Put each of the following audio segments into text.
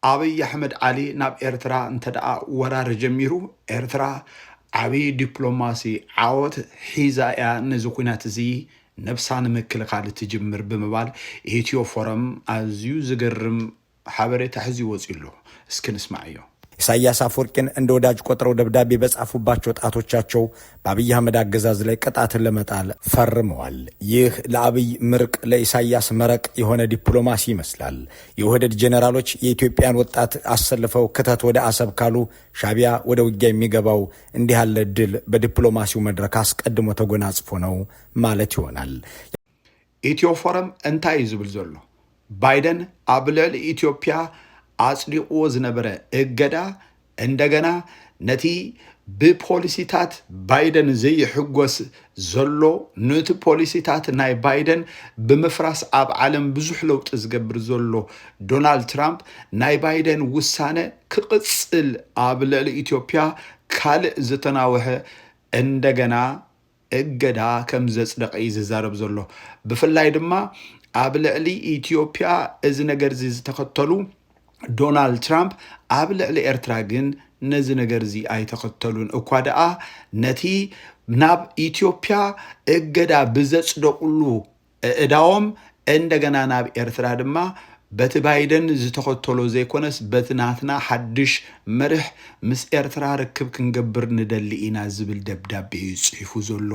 أبي أحمد علي ناب إرترا انتدأ ورار جميرو إرترا أبي دبلوماسي عوت حيزايا نزوكينات زي نفسان مكل قال تجمر بمبال إيتيو فورم أزيو زقرم حبري تحزي وزيلو اسكن اسمعيو ኢሳያስ አፈወርቂን እንደ ወዳጅ ቆጥረው ደብዳቤ በጻፉባቸው ጣቶቻቸው በአብይ አህመድ አገዛዝ ላይ ቅጣትን ለመጣል ፈርመዋል። ይህ ለአብይ ምርቅ ለኢሳያስ መረቅ የሆነ ዲፕሎማሲ ይመስላል። የወህደድ ጄኔራሎች የኢትዮጵያን ወጣት አሰልፈው ክተት ወደ አሰብ ካሉ ሻቢያ ወደ ውጊያ የሚገባው እንዲህ ያለ ድል በዲፕሎማሲው መድረክ አስቀድሞ ተጎናጽፎ ነው ማለት ይሆናል። ኢትዮ ፎረም እንታይ ዝብል ዘሎ ባይደን ኣብ ልዕሊ ኢትዮጵያ አጽድቆ ዝነበረ እገዳ እንደገና ነቲ ብፖሊሲታት ባይደን ዘይሕጎስ ዘሎ ነቲ ፖሊሲታት ናይ ባይደን ብምፍራስ ኣብ ዓለም ብዙሕ ለውጢ ዝገብር ዘሎ ዶናልድ ትራምፕ ናይ ባይደን ውሳነ ክቅጽል ኣብ ልዕሊ ኢትዮጵያ ካልእ ዝተናወሐ እንደገና እገዳ ከም ዘጽደቀ ዝዛረብ ዘሎ ብፍላይ ድማ ኣብ ልዕሊ ኢትዮጵያ እዚ ነገር ዝተኸተሉ ዶናልድ ትራምፕ ኣብ ልዕሊ ኤርትራ ግን ነዚ ነገር እዚ ኣይተኸተሉን እኳ ደኣ ነቲ ናብ ኢትዮጵያ እገዳ ብዘጽደቁሉ እዳዎም እንደገና ናብ ኤርትራ ድማ በቲ ባይደን ዝተኸተሎ ዘይኮነስ በቲ ናትና ሓድሽ መርሕ ምስ ኤርትራ ርክብ ክንገብር ንደሊ ኢና ዝብል ደብዳቤ ይጽሒፉ ዘሎ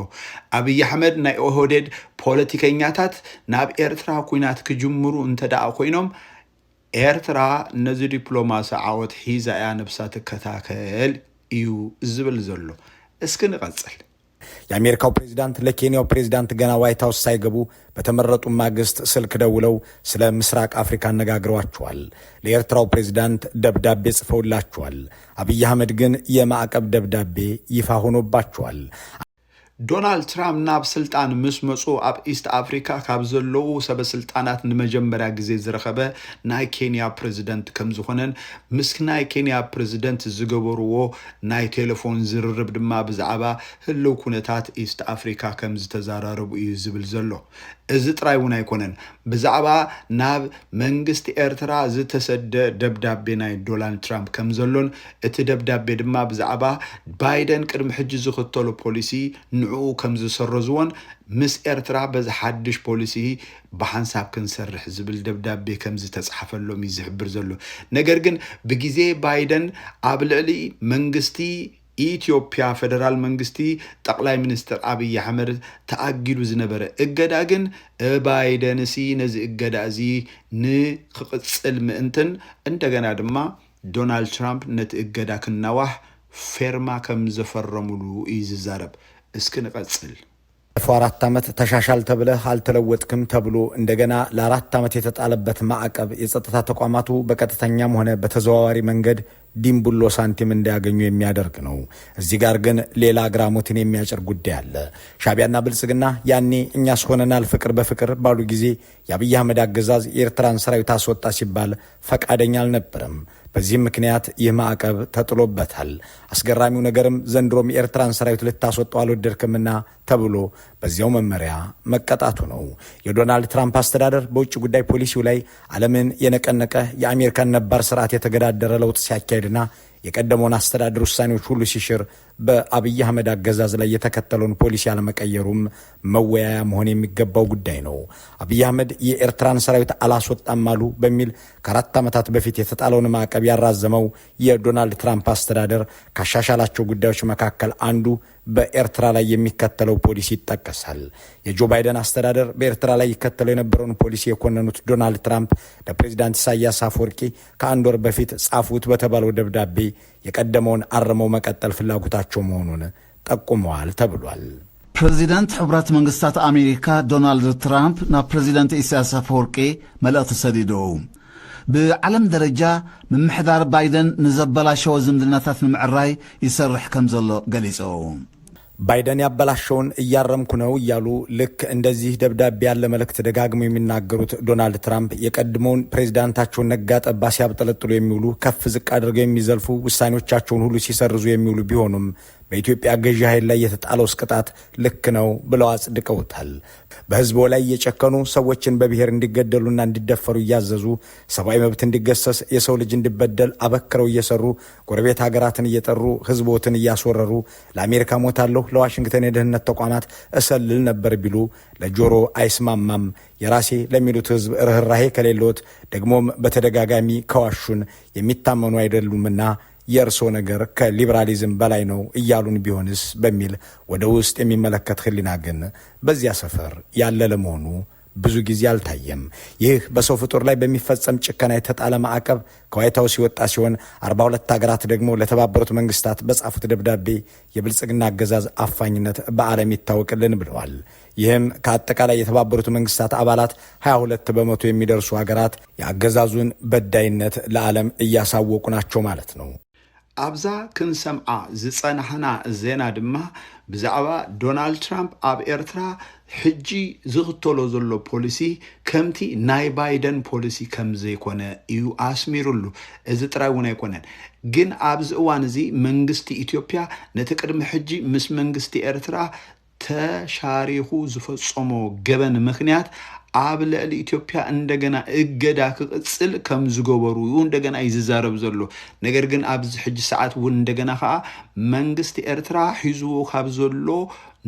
አብይ አሕመድ ናይ ኦህዴድ ፖለቲከኛታት ናብ ኤርትራ ኩናት ክጅምሩ እንተዳኣ ኮይኖም ኤርትራ ነዚ ዲፕሎማሲ ዓወት ሒዛ እያ ነብሳ ትከታተል እዩ ዝብል ዘሎ እስኪ ንቀጽል። የአሜሪካው ፕሬዝዳንት ለኬንያው ፕሬዝዳንት ገና ዋይት ሃውስ ሳይገቡ በተመረጡ ማግስት ስልክ ደውለው ስለ ምስራቅ አፍሪካ አነጋግረዋቸዋል። ለኤርትራው ፕሬዝዳንት ደብዳቤ ጽፈውላቸዋል። አብይ አህመድ ግን የማዕቀብ ደብዳቤ ይፋ ሆኖባቸዋል። ዶናልድ ትራምፕ ናብ ስልጣን ምስ መጹ ኣብ ኢስት አፍሪካ ካብ ዘለዉ ሰበስልጣናት ንመጀመርያ ግዜ ዝረኸበ ናይ ኬንያ ፕሬዝደንት ከም ዝኾነን ምስ ናይ ኬንያ ፕሬዝደንት ዝገበርዎ ናይ ቴሌፎን ዝርርብ ድማ ብዛዕባ ህልው ኩነታት ኢስት አፍሪካ ከም ዝተዛራረቡ እዩ ዝብል ዘሎ እዚ ጥራይ እውን ኣይኮነን ብዛዕባ ናብ መንግስቲ ኤርትራ ዝተሰደ ደብዳቤ ናይ ዶናልድ ትራምፕ ከም ዘሎን እቲ ደብዳቤ ድማ ብዛዕባ ባይደን ቅድሚ ሕጂ ዝኽተሎ ፖሊሲ ንዑ ከም ዝሰርዝዎን ምስ ኤርትራ በዚ ሓድሽ ፖሊሲ ብሓንሳብ ክንሰርሕ ዝብል ደብዳቤ ከም ዝተጻሕፈሎም ይዝሕብር ዘሎ ነገር ግን ብግዜ ባይደን ኣብ ልዕሊ መንግስቲ ኢትዮጵያ ፌደራል መንግስቲ ጠቅላይ ሚኒስትር አብይ አህመድ ተአጊዱ ዝነበረ እገዳ ግን ባይደንሲ ነዚ እገዳ እዚ ንክቅጽል ምእንትን እንደገና ድማ ዶናልድ ትራምፕ ነቲ እገዳ ክናዋህ ፌርማ ከም ዘፈረሙሉ ይዝዛረብ እስኪ ንቀጽል። ለ4 ዓመት ተሻሻል ተብለህ አልተለወጥክም ተብሎ እንደገና ለ4 ዓመት የተጣለበት ማዕቀብ የጸጥታ ተቋማቱ በቀጥተኛም ሆነ በተዘዋዋሪ መንገድ ዲምቡሎ ሳንቲም እንዲያገኙ የሚያደርግ ነው። እዚህ ጋር ግን ሌላ ግራሞትን የሚያጭር ጉዳይ አለ። ሻቢያና ብልጽግና ያኔ እኛስ ሆነናል ፍቅር በፍቅር ባሉ ጊዜ የአብይ አህመድ አገዛዝ የኤርትራን ሰራዊት አስወጣ ሲባል ፈቃደኛ አልነበረም። በዚህ ምክንያት ይህ ማዕቀብ ተጥሎበታል። አስገራሚው ነገርም ዘንድሮም የኤርትራን ሰራዊት ልታስወጣው አልወደድክምና ተብሎ በዚያው መመሪያ መቀጣቱ ነው። የዶናልድ ትራምፕ አስተዳደር በውጭ ጉዳይ ፖሊሲው ላይ ዓለምን የነቀነቀ የአሜሪካን ነባር ስርዓት የተገዳደረ ለውጥ ሲያካሄድና የቀደመውን አስተዳደር ውሳኔዎች ሁሉ ሲሽር በአብይ አህመድ አገዛዝ ላይ የተከተለውን ፖሊሲ ያለመቀየሩም መወያያ መሆን የሚገባው ጉዳይ ነው። አብይ አህመድ የኤርትራን ሰራዊት አላስወጣም አሉ በሚል ከ4 ዓመታት በፊት የተጣለውን ማዕቀብ ያራዘመው የዶናልድ ትራምፕ አስተዳደር ካሻሻላቸው ጉዳዮች መካከል አንዱ በኤርትራ ላይ የሚከተለው ፖሊሲ ይጠቀሳል። የጆ ባይደን አስተዳደር በኤርትራ ላይ ይከተለው የነበረውን ፖሊሲ የኮነኑት ዶናልድ ትራምፕ ለፕሬዝዳንት ኢሳያስ አፈወርቂ ከአንድ ወር በፊት ጻፉት በተባለው ደብዳቤ የቀደመውን አርመው መቀጠል ፍላጎታቸው መሆኑን ጠቁመዋል ተብሏል። ፕሬዚዳንት ሕብረት መንግስታት አሜሪካ ዶናልድ ትራምፕ ናብ ፕሬዚዳንት ኢሳያስ አፈወርቂ መልእኽቲ ሰዲደው ብዓለም ደረጃ ምምሕዳር ባይደን ንዘበላሸወ ዝምድናታት ንምዕራይ ይሰርሕ ከም ዘሎ ገሊጸው። ባይደን ያበላሸውን እያረምኩ ነው እያሉ ልክ እንደዚህ ደብዳቤ ያለ መልእክት ደጋግመው የሚናገሩት ዶናልድ ትራምፕ የቀድሞውን ፕሬዝዳንታቸውን ነጋ ጠባ ሲያብጠለጥሉ የሚውሉ ከፍ ዝቅ አድርገው የሚዘልፉ ውሳኔዎቻቸውን ሁሉ ሲሰርዙ የሚውሉ ቢሆኑም በኢትዮጵያ ገዢ ኃይል ላይ የተጣለው ቅጣት ልክ ነው ብለው አጽድቀውታል። በህዝቡ ላይ የጨከኑ ሰዎችን በብሔር እንዲገደሉና እንዲደፈሩ እያዘዙ ሰብአዊ መብት እንዲገሰስ የሰው ልጅ እንዲበደል አበክረው እየሰሩ ጎረቤት ሀገራትን እየጠሩ ህዝቦትን እያስወረሩ ለአሜሪካ ሞታለሁ ለዋሽንግተን የደህንነት ተቋማት እሰልል ነበር ቢሉ ለጆሮ አይስማማም። የራሴ ለሚሉት ህዝብ ርህራሄ ከሌሎት ደግሞም በተደጋጋሚ ከዋሹን የሚታመኑ አይደሉምና የእርሶ ነገር ከሊበራሊዝም በላይ ነው እያሉን ቢሆንስ በሚል ወደ ውስጥ የሚመለከት ህሊና ግን በዚያ ሰፈር ያለ ለመሆኑ ብዙ ጊዜ አልታየም። ይህ በሰው ፍጡር ላይ በሚፈጸም ጭከና የተጣለ ማዕቀብ ከዋይት ሃውስ ሲወጣ ሲሆን 42 ሀገራት ደግሞ ለተባበሩት መንግስታት በጻፉት ደብዳቤ የብልጽግና አገዛዝ አፋኝነት በዓለም ይታወቅልን ብለዋል። ይህም ከአጠቃላይ የተባበሩት መንግስታት አባላት 22 በመቶ የሚደርሱ ሀገራት የአገዛዙን በዳይነት ለዓለም እያሳወቁ ናቸው ማለት ነው። አብዛ ክንሰምዓ ዝጸናሕና ዜና ድማ ብዛዕባ ዶናልድ ትራምፕ ኣብ ኤርትራ ሕጂ ዝኽተሎ ዘሎ ፖሊሲ ከምቲ ናይ ባይደን ፖሊሲ ከም ዘይኮነ እዩ ኣስሚሩሉ። እዚ ጥራይ እውን ኣይኮነን ግን ኣብዚ እዋን እዚ መንግስቲ ኢትዮጵያ ነቲ ቅድሚ ሕጂ ምስ መንግስቲ ኤርትራ ተሻሪኹ ዝፈጸሞ ገበን ምክንያት ኣብ ልዕሊ ኢትዮጵያ እንደገና እገዳ ክቅጽል ከም ዝገበሩ እንደገና ይዛረብ ዘሎ። ነገር ግን ኣብዚ ሕጂ ሰዓት እውን እንደገና ከዓ መንግስቲ ኤርትራ ሒዝዎ ካብ ዘሎ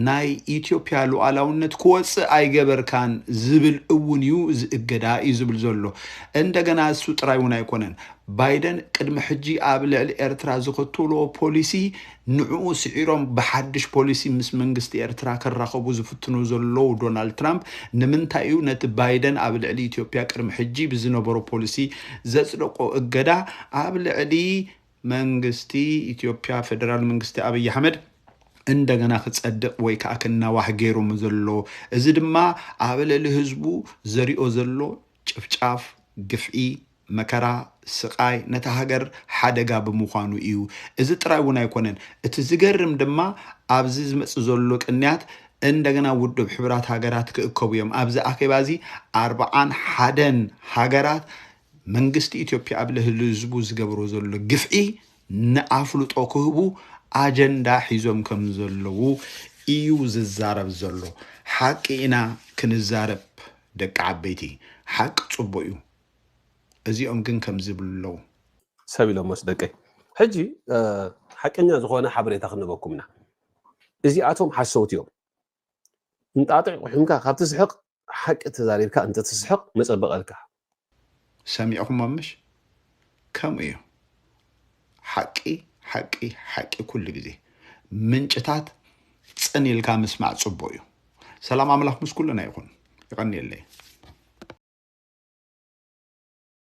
ናይ ኢትዮጵያ ሉዓላውነት ክወፅእ ኣይገበርካን ዝብል እውን እዩ ዝእገዳ እዩ ዝብል ዘሎ። እንደገና እሱ ጥራይ እውን ኣይኮነን ባይደን ቅድሚ ሕጂ ኣብ ልዕሊ ኤርትራ ዝኽተሎ ፖሊሲ ንዕኡ ስዒሮም ብሓድሽ ፖሊሲ ምስ መንግስቲ ኤርትራ ከራኸቡ ዝፍትኑ ዘለዉ ዶናልድ ትራምፕ ንምንታይ እዩ ነቲ ባይደን ኣብ ልዕሊ ኢትዮጵያ ቅድሚ ሕጂ ብዝነበሮ ፖሊሲ ዘጽደቆ እገዳ ኣብ ልዕሊ መንግስቲ ኢትዮጵያ ፌደራል መንግስቲ አብይ አሕመድ እንደገና ክጸድቅ ወይ ከዓ ክናዋሕ ገይሮም ዘሎ። እዚ ድማ ኣብ ልዕሊ ህዝቡ ዘሪኦ ዘሎ ጭፍጫፍ ግፍዒ መከራ ስቃይ ነታ ሃገር ሓደጋ ብምዃኑ እዩ። እዚ ጥራይ እውን ኣይኮነን እቲ ዝገርም ድማ ኣብዚ ዝመጽእ ዘሎ ቅንያት እንደገና ውድብ ሕብራት ሃገራት ክእከቡ እዮም። ኣብዚ ኣኼባዚ 41 ሃገራት መንግስቲ ኢትዮጵያ ኣብ ልዕሊ ህዝቡ ዝገብሮ ዘሎ ግፍዒ ንኣፍልጦ ክህቡ አጀንዳ ሒዞም ከም ዘለዉ እዩ ዝዛረብ ዘሎ። ሓቂ ኢና ክንዛረብ ደቂ ዓበይቲ ሓቂ ጽቡቅ እዩ። እዚኦም ግን ከም ዝብልለው ሰቢሎም መስደቀይ ሕጂ ሓቀኛ ዝኾነ ሓበሬታ ክንበኩምና እዚኣቶም ሓሰውት እዮም። እንጣጥዕ ቆሕምካ ካብቲ ስሕቕ ሓቂ ተዛሪብካ እንተ ትስሕቕ መጸበቐልካ ሰሚዕኹም ኣምሽ ከም እዩ ሓቂ ሓቂ ሓቂ ኩሉ ግዜ ምንጭታት ጽኒልካ ምስማዕ ጽቡቅ እዩ። ሰላም ኣምላኽ ምስ ኩልና ይኹን። ይቀኒየለይ